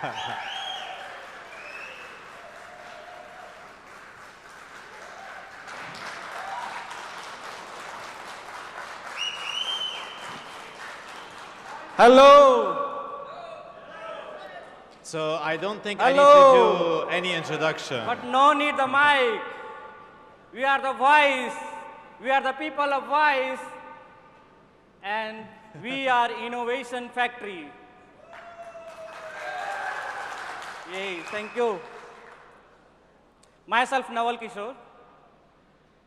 Hello. So I don't think I need to do any introduction. But no need the mic. We are the voice. We are the people of voice. And we are Innovation Factory. Yay, thank you. Myself, Nawal Kishor.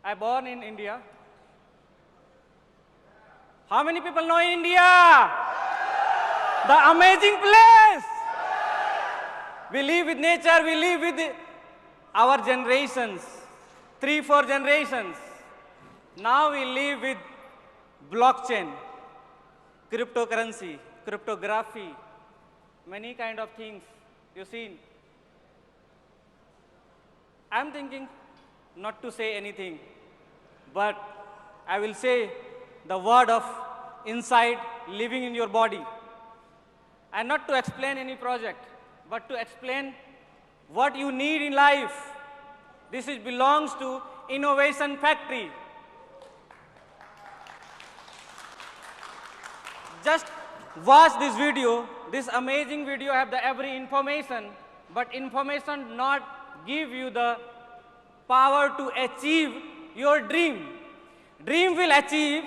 I born in India. How many people know India? The amazing place. We live with nature, we live with our generations, 3-4 generations. Now we live with blockchain, cryptocurrency, cryptography, many kind of things you've seen. I'm thinking not to say anything, but I will say the word of inside living in your body. And not to explain any project, but to explain what you need in life. This belongs to Innovation Factory. Just watch this video. This amazing video have the every information, but information not give you the power to achieve your dream. Dream will achieve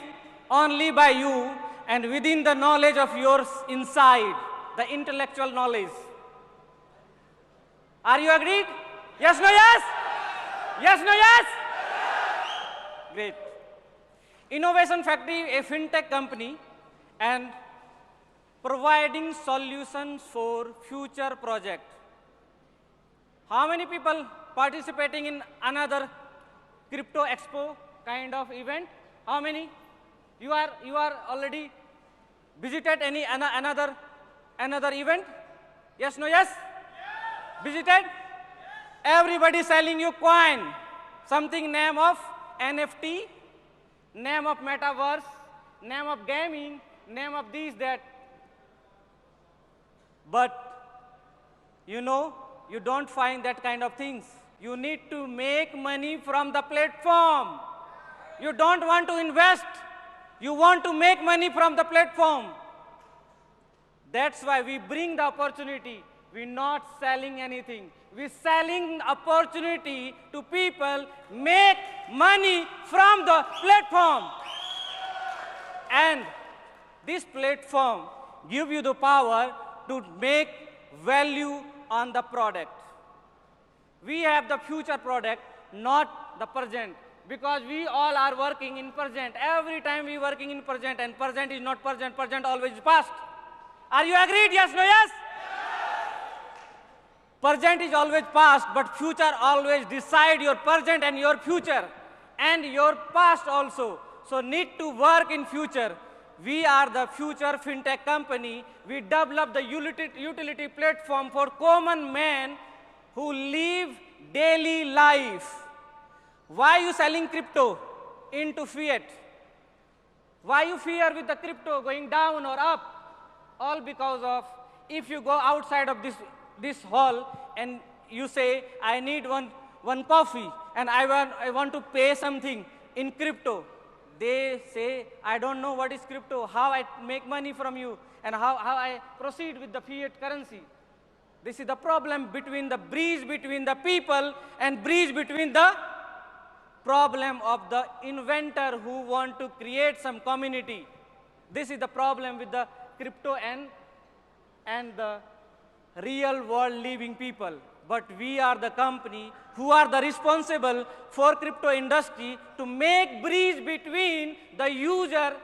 only by you and within the knowledge of yours inside, the intellectual knowledge. Are you agreed? Yes, no, yes? Yes, no, yes? Great. Innovation Factory, a fintech company, and providing solutions for future project. How many people participating in another crypto expo kind of event? How many? You are already visited any another event? Yes, no, yes? Visited? Everybody selling you coin, something name of NFT, name of metaverse, name of gaming, name of this, that. But you know, you don't find that kind of things. You need to make money from the platform. You don't want to invest. You want to make money from the platform. That's why we bring the opportunity. We're not selling anything. We're selling opportunity to people, make money from the platform. And this platform gives you the power to make value on the product. We have the future product, not the present. Because we all are working in present. Every time we working in present, and present is not present, present always is past. Are you agreed? Yes, no, yes? Present is always past, but future always decide your present and your future, and your past also. So need to work in future. We are the future fintech company. We develop the utility platform for common men who live daily life. Why you selling crypto into fiat? Why you fear with the crypto going down or up? All because of, if you go outside of this hall and you say, I need one coffee and I want to pay something in crypto. They say, I don't know what is crypto, how I make money from you, and how I proceed with the fiat currency. This is the problem between the bridge between the people and bridge between the problem of the inventor who want to create some community. This is the problem with the crypto and the real world living people. But we are the company who are the responsible for crypto industry to make bridge between the user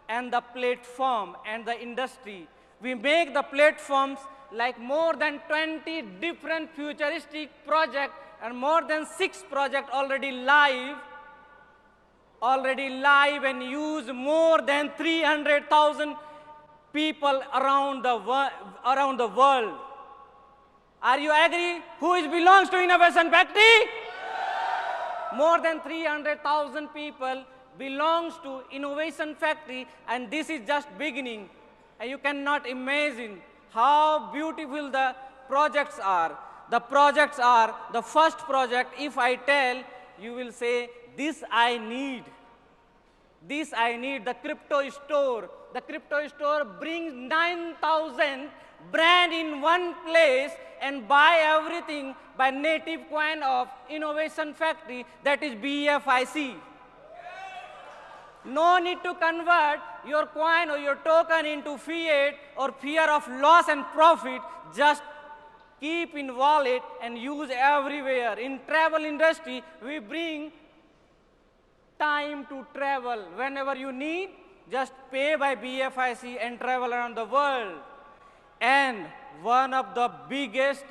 and the platform and the industry. We make the platforms like more than 20 different futuristic projects and more than 6 projects already live and use more than 300,000 people around the world. Are you agree? Who belongs to Innovation Factory? More than 300,000 people belongs to Innovation Factory, and this is just beginning. And you cannot imagine how beautiful the projects are. The projects are, the first project, if I tell, you will say, this I need. This I need, the crypto store. The crypto store brings 9,000 brand in one place and buy everything by native coin of Innovation Factory, that is BFIC. No need to convert your coin or your token into fiat or fear of loss and profit. Just keep in wallet and use everywhere. In travel industry, we bring time to travel. Whenever you need, just pay by BFIC and travel around the world. And one of the biggest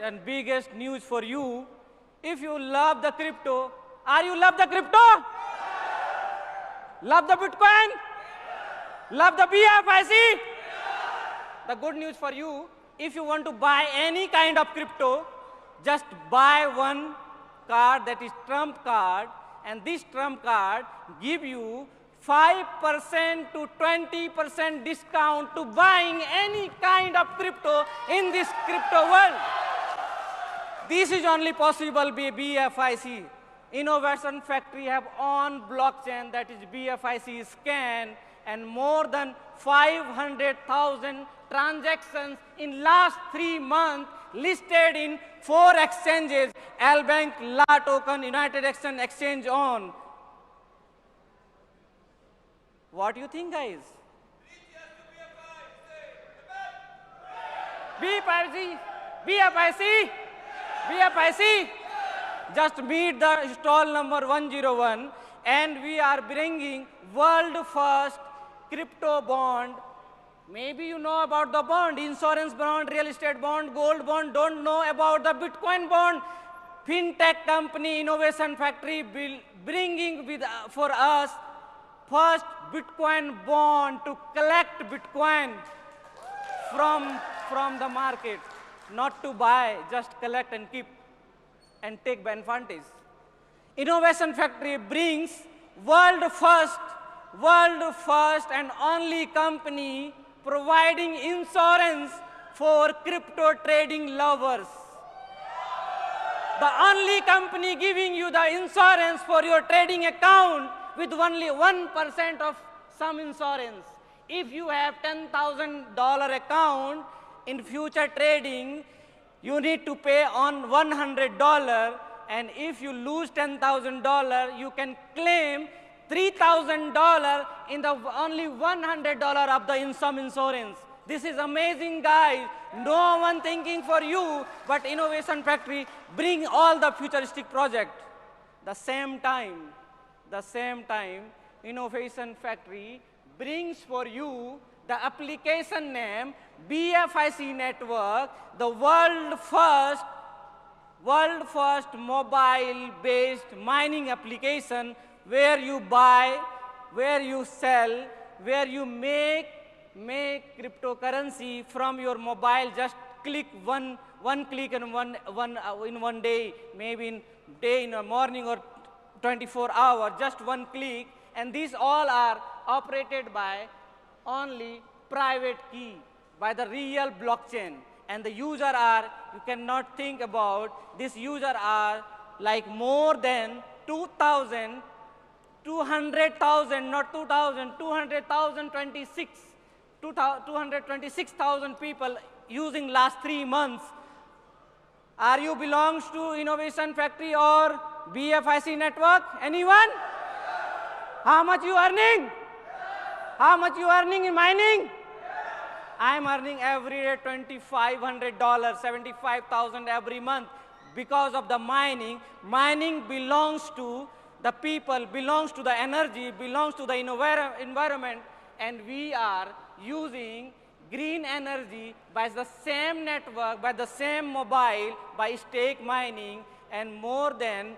news for you, if you love the crypto, are you love the crypto? Love the Bitcoin? Love the BFIC? The good news for you, if you want to buy any kind of crypto, just buy one card, that is Trump card, and this Trump card give you 5% to 20% discount to buying any kind of crypto in this crypto world. This is only possible by BFIC. Innovation Factory have on blockchain, that is BFIC scan, and more than 500,000 transactions in last 3 months listed in 4 exchanges, Albank, La Token, United Exchange on. What do you think, guys? BFIC. Just meet the stall number 101, and we are bringing world first crypto bond. Maybe you know about the bond, insurance bond, real estate bond, gold bond, don't know about the Bitcoin bond. Fintech company Innovation Factory bringing for us first Bitcoin bond to collect Bitcoin from the market, not to buy, just collect and keep and take advantage. Innovation Factory brings world first and only company providing insurance for crypto trading lovers. The only company giving you the insurance for your trading account with only 1% of some insurance. If you have $10,000 account in future trading, you need to pay on $100, and if you lose $10,000, you can claim $3,000 in the only $100 of the some insurance. This is amazing, guys. No one thinking for you, but Innovation Factory bring all the futuristic project. The same time, Innovation Factory brings for you the application name BFIC Network, the world first mobile-based mining application where you buy, where you sell, where you make cryptocurrency from your mobile. Just click one click in one day, maybe in the morning or 24 hours, just one click, and these all are operated by only private key, by the real blockchain. And the user are, you cannot think about, this user are like more than 200,000, not 2,000, 226,000 people using last 3 months. Are you belongs to Innovation Factory or BFIC network? Anyone? How much you earning? How much you earning in mining? I am earning every day $2,500, 75,000 every month because of the mining. Mining belongs to the people, belongs to the energy, belongs to the environment, and we are using green energy by the same network, by the same mobile, by stake mining, and more than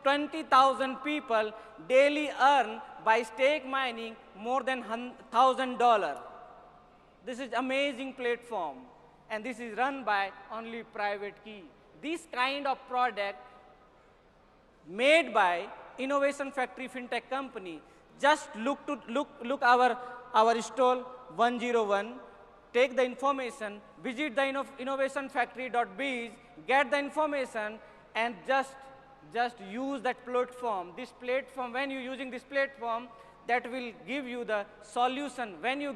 20,000 people daily earn by stake mining more than $1,000. This is amazing platform, and this is run by only private key. This kind of product made by Innovation Factory FinTech company. Just look our stall 101. take the information, visit the innovationfactory.biz, get the information, and just use that platform. This platform, when you're using this platform, that will give you the solution. When you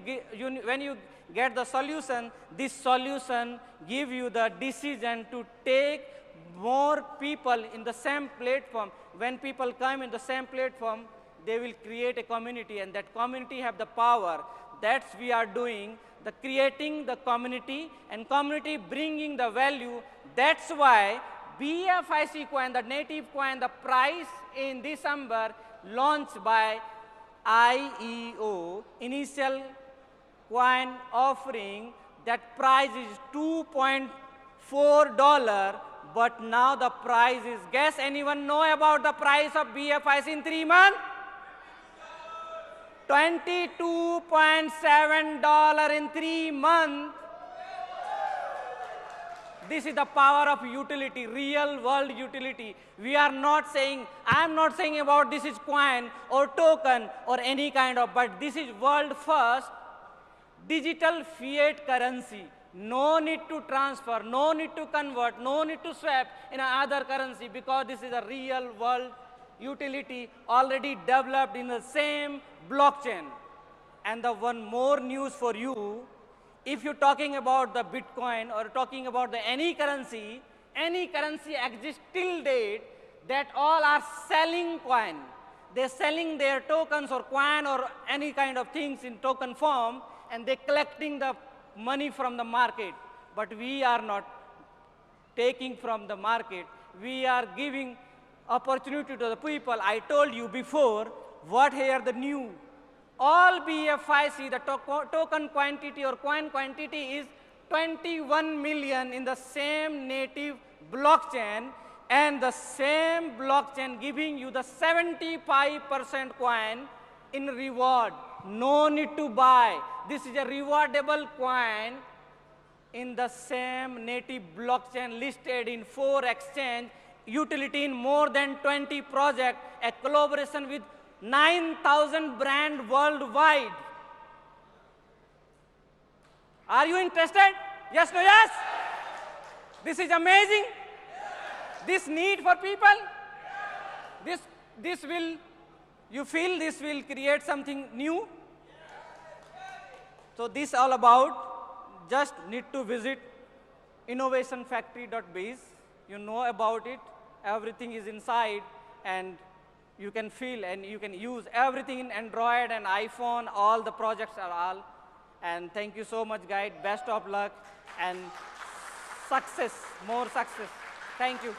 get the solution, this solution give you the decision to take more people in the same platform. When people come in the same platform, they will create a community, and that community have the power. That's we are doing, the creating the community, and community bringing the value. That's why BFIC coin, the native coin, the price in December launched by IEO, initial coin offering, that price is $2.4, but now the price is, guess anyone know about the price of BFIC in 3 months? $22.7 in 3 months. This is the power of utility, real world utility. We are not saying, I am not saying about this is coin or token or any kind of, but this is world first digital fiat currency. No need to transfer, no need to convert, no need to swap in another currency, because this is a real world utility already developed in the same blockchain. And the one more news for you, if you're talking about the Bitcoin or talking about the any currency exists till date, that all are selling coin. They're selling their tokens or coin or any kind of things in token form, and they're collecting the money from the market. But we are not taking from the market. We are giving opportunity to the people. I told you before, what here the new. All BFIC, the token quantity or coin quantity is 21 million in the same native blockchain, and the same blockchain giving you the 75% coin in reward. No need to buy. This is a rewardable coin in the same native blockchain listed in 4 exchange, utility in more than 20 projects, a collaboration with 9,000 brand worldwide. Are you interested? Yes, no, yes? This is amazing. This need for people. This will, you feel this will create something new? So this all about, just need to visit innovationfactory.biz. You know about it. Everything is inside, and you can feel and you can use everything in Android and iPhone. All the projects are all. And thank you so much, guys. Best of luck and success, more success. Thank you.